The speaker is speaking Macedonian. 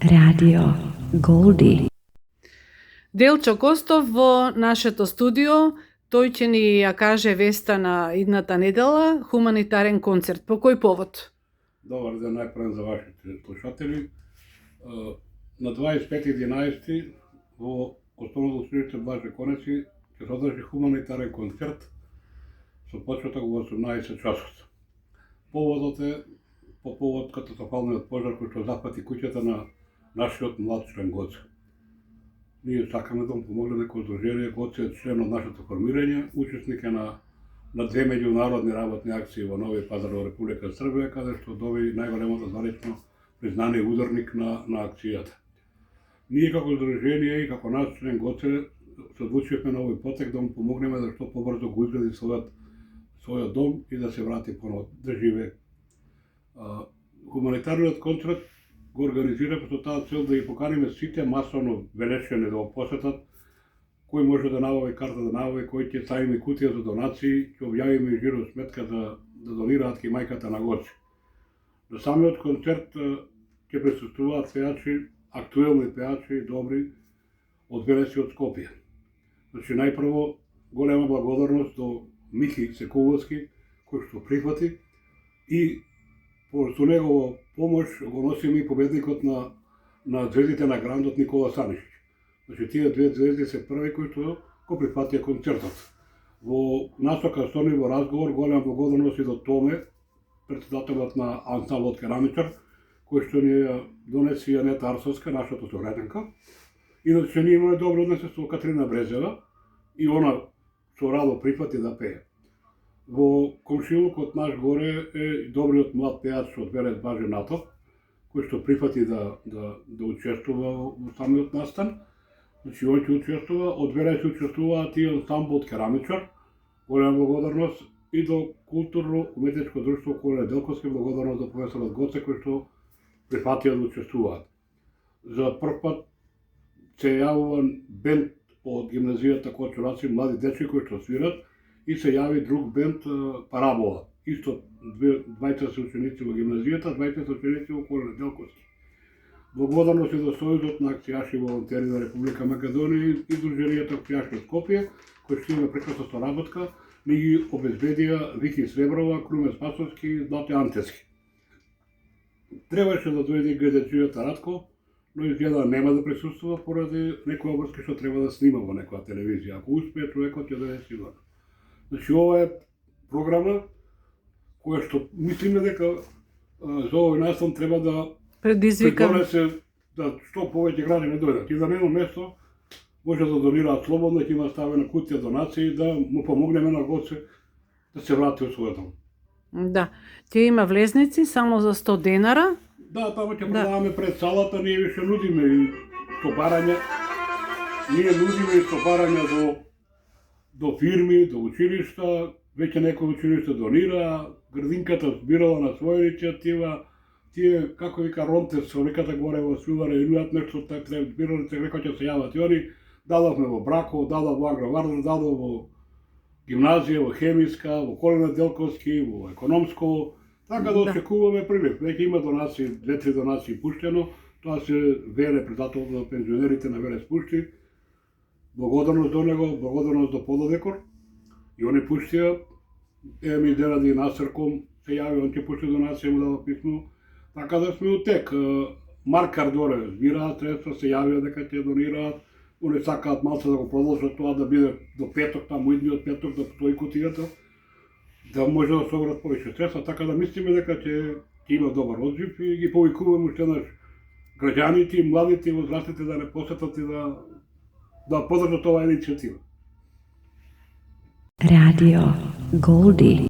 Radio Голди. Делчо Костов во нашето студио, тој ќе ни ја каже веста на идната недела, хуманитарен концерт. По кој повод? Добар ден најпред за вашите слушатели. На 25.11. во Основното училиште Блаже Конеци ќе се одржи хуманитарен концерт со почеток во 18 часот. Поводот е по повод катастрофалниот пожар кој што запати куќата на нашиот млад член Гоце. Ние сакаме да му помогнеме како Здружение. Гоце е член од нашето формирање, учесник е на две меѓународни работни акции во Нови Пазар во Република Србија, каде што доби најголемото званично признание ударник на акцијата. Ние како Здружение и како наш член Гоце се одлучивме на овој потек да му помогнеме да што побрзо го изгради својот дом и да се врати поново да живее. Хуманитарниот концерт го организираме со таа цел да ги поканиме сите масовно велешени да го посетат, кој може да набави карта да набави, кој ќе ставиме кутија за донации, ќе објавиме жиро сметка да донираат кај мајката на Гоце. На самиот концерт ќе присуствуваат пејачи, актуелни пејачи, добри, од Велес и од Скопје. Значи, најпрво, голема благодарност до Михи Секуловски, кој што прифати и со негова помош го носиме и победникот на звездите на грандот Никола Санишич. Значи, тие две звезди се први кои што го прифатија концертот. Во насока со него разговор, голема благодарност и до Томе, председателот на ансамблот Керамичар, кој што ни ја донеси Јанета Арсовска, нашата сограѓанка. Иначе ние имаме добро односи со Катрина Брезева и она со радо прифати да пее. Во комшилукот наш горе е добриот млад пејач од Велес Баже Натов, кој што прифати да учествува во самиот настан. Значи, он ќе учествува, од Велес учествуваат и ансамблот Керамичар, голема благодарност, и до културно-уметничко друштво Коле Делковски, благодарност до професорот Гоце, кој што прифатија да учествуваат. За прв пат се јавува бенд од гимназијата Кочураци, млади дечки кои што свират, и се јави друг бенд Парабола. Исто двајца се ученици во гимназијата, двајца се ученици во Коле Делковски. Благодарност и до Сојузот на акцијаши волонтери на Република Македонија и Здруженијата акцијаши од Скопје, кои што има прекрасна соработка, ни ги обезбедија Вики Среброва, Круме Спасовски и Злате Антески. Требаше да дојде гледачијата Радко, но изгледа нема да присуствува поради некоја врска што треба да снима во некоја телевизија. Ако успее, човекот ќе дојде сигурно. Значи, ова е програма која што мислиме дека за овој настан треба да придонесе да што повеќе граѓани дојдат. И за нено место може да донираат слободно, ќе има ставена кутија донации да му помогнеме на Гоце да се врати во својот дом. Да, ќе има влезници само за 100 денара. Да, таму ќе продаваме пред салата, ние више нудиме и стопарања. Ние нудиме и стопарања до фирми, до училишта, веќе некои училишта донира, градинката збирала на своја иницијатива, тие, како вика Ронте, со реката горе во Свиларе, имаат нешто така треба збирали, се река ќе се јават и они, дадовме во Браков, дадов во Агровардар, дадов во гимназија, во Хемиска, во Коле Делковски, во Економско, така да очекуваме прилив. Веќе има донации, 2-3 донации пуштено, тоа се Веле, председател на пензионерите на Велес пушти. Благодарност до него, благодарност до Пододекор. И они пуштија, ми изгледа и Насрком се јави, он ќе пушти донација, му дава писмо. Така да сме утек. Маркар доре збираат средства, се јавија дека ќе донираат. Они сакаат малце да го продолжат тоа да биде до петок, таму идниот петок да стои кутијата, да може да соберат повеќе средства, така да мислиме дека ќе има добар одзив и ги повикуваме уште наш граѓаните, младите и возрастните да не посетат и да поддржат оваа иницијатива. Radio Голди.